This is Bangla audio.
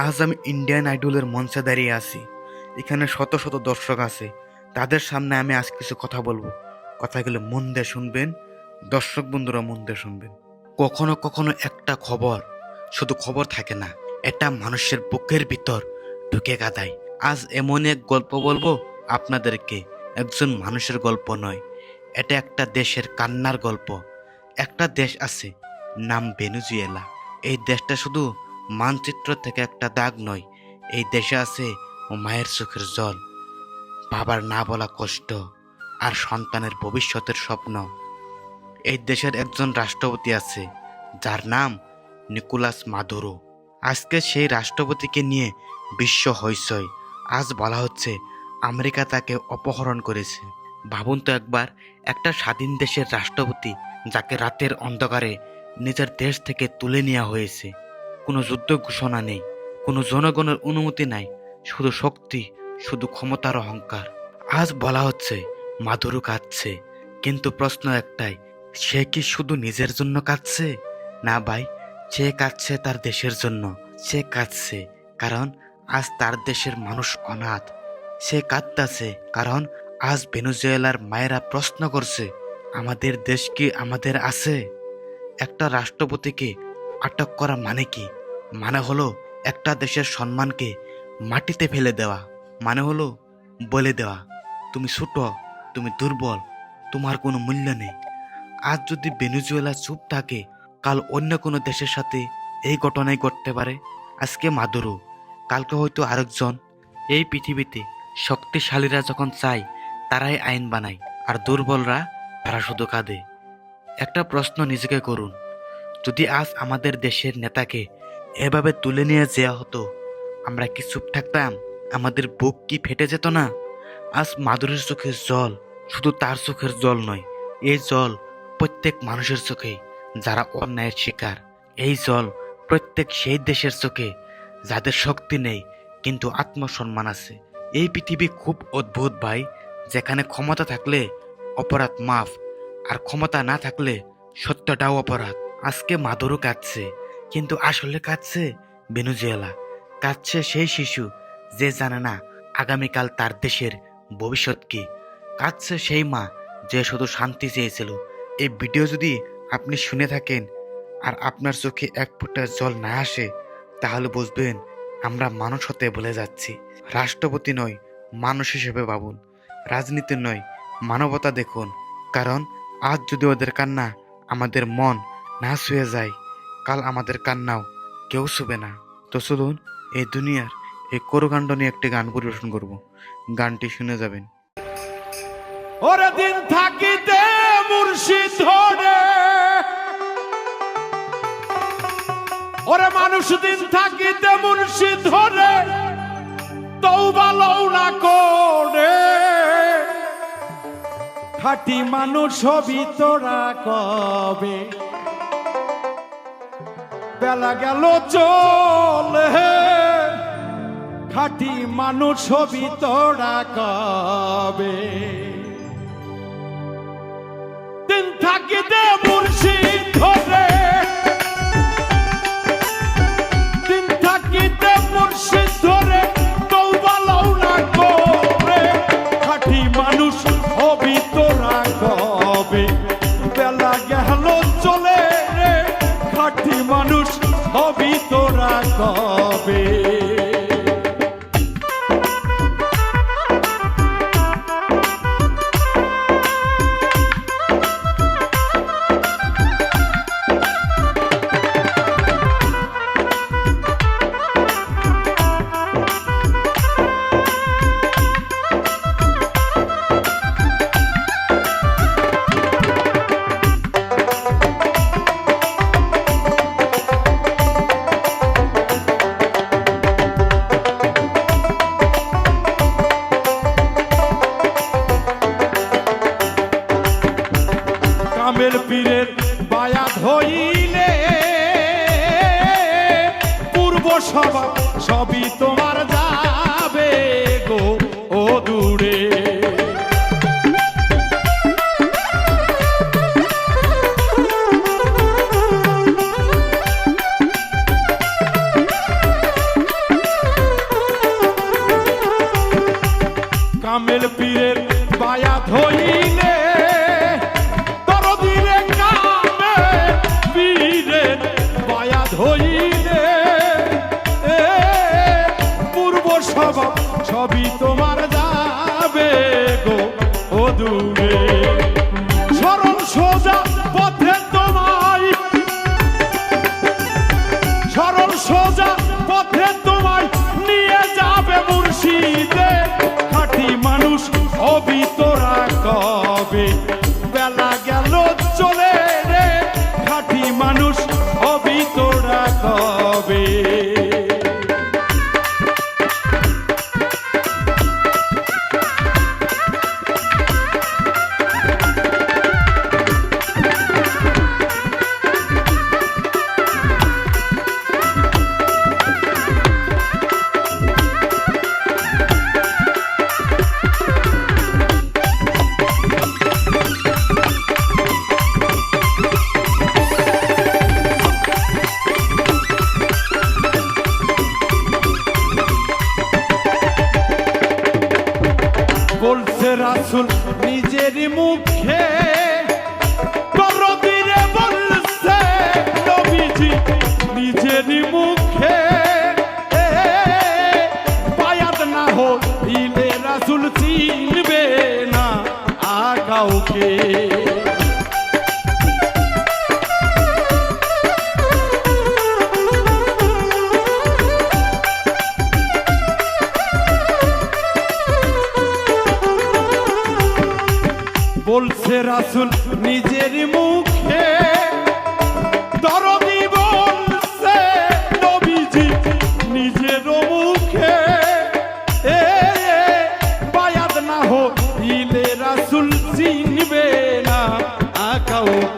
আজ আমি ইন্ডিয়ান আইডলের মঞ্চে দাঁড়িয়ে আছি। এখানে শত শত দর্শক আছে। তাদের সামনে আমি আজ কিছু কথা বলবো। কথাগুলো মন দিয়ে শুনবেন, দর্শক বন্ধুরা মন দিয়ে শুনবেন। কখনো কখনো একটা খবর শুধু খবর থাকে না, এটা মানুষের বুকের ভিতর ঢুকে কাঁদায়। আজ এমন এক গল্প বলবো আপনাদেরকে, একজন মানুষের গল্প নয়, এটা একটা দেশের কান্নার গল্প। একটা দেশ আছে, নাম ভেনেজুয়েলা। এই দেশটা শুধু মানচিত্র থেকে একটা দাগ নয়, এই দেশে আছে মায়ের চোখের জল, বাবার না বলা কষ্ট, আর সন্তানের ভবিষ্যতের স্বপ্ন। এই দেশের একজন রাষ্ট্রপতি আছে, যার নাম নিকোলাস মাদুরো। আজকে সেই রাষ্ট্রপতিকে নিয়ে বিশ্ব হইচই। আজ বলা হচ্ছে আমেরিকা তাকে অপহরণ করেছে। ভাবুন তো একবার, একটা স্বাধীন দেশের রাষ্ট্রপতি, যাকে রাতের অন্ধকারে নিজের দেশ থেকে তুলে নেওয়া হয়েছে। কোনো যুদ্ধ ঘোষণা নেই, কোনো জনগণের অনুমতি নাই, শুধু শক্তি, শুধু ক্ষমতার অহংকার। আজ বলা হচ্ছে মাদুরো কাঁদছে, কিন্তু প্রশ্ন একটাই, সে কি শুধু নিজের জন্য কাঁদছে? না ভাই, সে কাঁদছে তার দেশের জন্য। সে কাঁদছে কারণ আজ তার দেশের মানুষ অনাথ। সে কাঁদতেছে কারণ আজ ভেনেজুয়েলার মায়েরা প্রশ্ন করছে, আমাদের দেশ কি আমাদের আছে? একটা রাষ্ট্রপতিকে আটক করা মানে কি? মানে হলো একটা দেশের সম্মানকে মাটিতে ফেলে দেওয়া। মানে হলো বলে দেওয়া, তুমি ছোট, তুমি দুর্বল, তোমার কোনো মূল্য নেই। আজ যদি ভেনেজুয়েলা চুপ থাকে, কাল অন্য কোনো দেশের সাথে এই ঘটনাই ঘটতে পারে। আজকে মাদুরো, কালকে হয়তো আরেকজন। এই পৃথিবীতে শক্তিশালীরা যখন চায় তারাই আইন বানায়, আর দুর্বলরা তারা শুধু কাঁদে। একটা প্রশ্ন নিজেকে করুন, যদি আজ আমাদের দেশের নেতাকে এভাবে তুলে নিয়ে যাওয়া হতো, আমরা কি চুপ থাকতাম? আমাদের বুক কি ফেটে যেত না? আজ মাদুরের চোখের জল শুধু তার চোখের জল নয়, এই জল প্রত্যেক মানুষের চোখে যারা অন্যায়ের শিকার। এই জল প্রত্যেক সেই দেশের চোখে যাদের শক্তি নেই কিন্তু আত্মসম্মান আছে। এই পৃথিবী খুব অদ্ভুত ভাই, যেখানে ক্ষমতা থাকলে অপরাধ মাফ, আর ক্ষমতা না থাকলে সত্যটাও অপরাধ। আজকে মাদুরো কাঁদছে, কিন্তু আসলে কাঁদছে ভেনেজুয়েলা। কাঁদছে সেই শিশু যে জানে না আগামীকাল তার দেশের ভবিষ্যৎ কি। কাঁদছে সেই মা যে শুধু শান্তি চেয়েছিল। এই ভিডিও যদি আপনি শুনে থাকেন আর আপনার চোখে এক ফোঁটা জল না আসে, তাহলে বুঝবেন আমরা মানুষ হতে ভুলে যাচ্ছি। রাষ্ট্রপতি নয়, মানুষ হিসেবে ভাবুন। রাজনীতি নয়, মানবতা দেখুন। কারণ আজ যদি ওদের কান্না আমাদের মন না ছুঁয়ে যায়, কাল আমাদের কান্নাও কেউ ছুবে না। তো চলুন এই দুনিয়ার এই করুকাণ্ড নিয়ে একটি গান পরিবেশন করব। গানটি শুনে যাবেন। ওরে দিন থাকিতে মুর্শিদ ধরে, ওরে মানুষ দিন থাকিতে মুর্শিদ ধরে, তওবা লওনা করে, খাঁটি মানুষ হবি তোরা কবে? বেলা গেল চলে, খাঁটি মানুষ হবি তোরা কবে? দিন থাকিতে মুর্শিদ ধরে, দিন থাকিতে মুর্শিদ ধরে, তওবা লওনা করে, খাঁটি মানুষ হবি তোরা কবে? বেলা গেল চলে রে, খাঁটি মানুষ হবি তোরা কবে? কামের পীরের বায়াত হইলে পূর্ব সভা সবই তোমার যাবে গো ও দূরে। কামেল পীরের বায়াত হইলে দরদিরে কামেল পীরের বায়াত হইলে পূর্ব স্বভাব সবই তোমার যাবে গো ও দূরে সরল সোজা পথে তোমায় সরল সোজা পথে তোমায় নিয়ে যাবে মুর্শিদে খাঁটি মানুষ হবি তোরা কবে বেলা গেল চলে রে খাঁটি মানুষ হবি তোরা কবে বলছে রাসূল নিজের মুখে দরদিরে বলছে নবীজি নিজের মুখে বায়াত না হইলে রাসূল চিনবে না কাউকে বলছে রাসূল নিজের মুখে দরদি বলছে নবীজি নিজের মুখে বায়াত না হইলে রাসূল চিনবে না কাউকে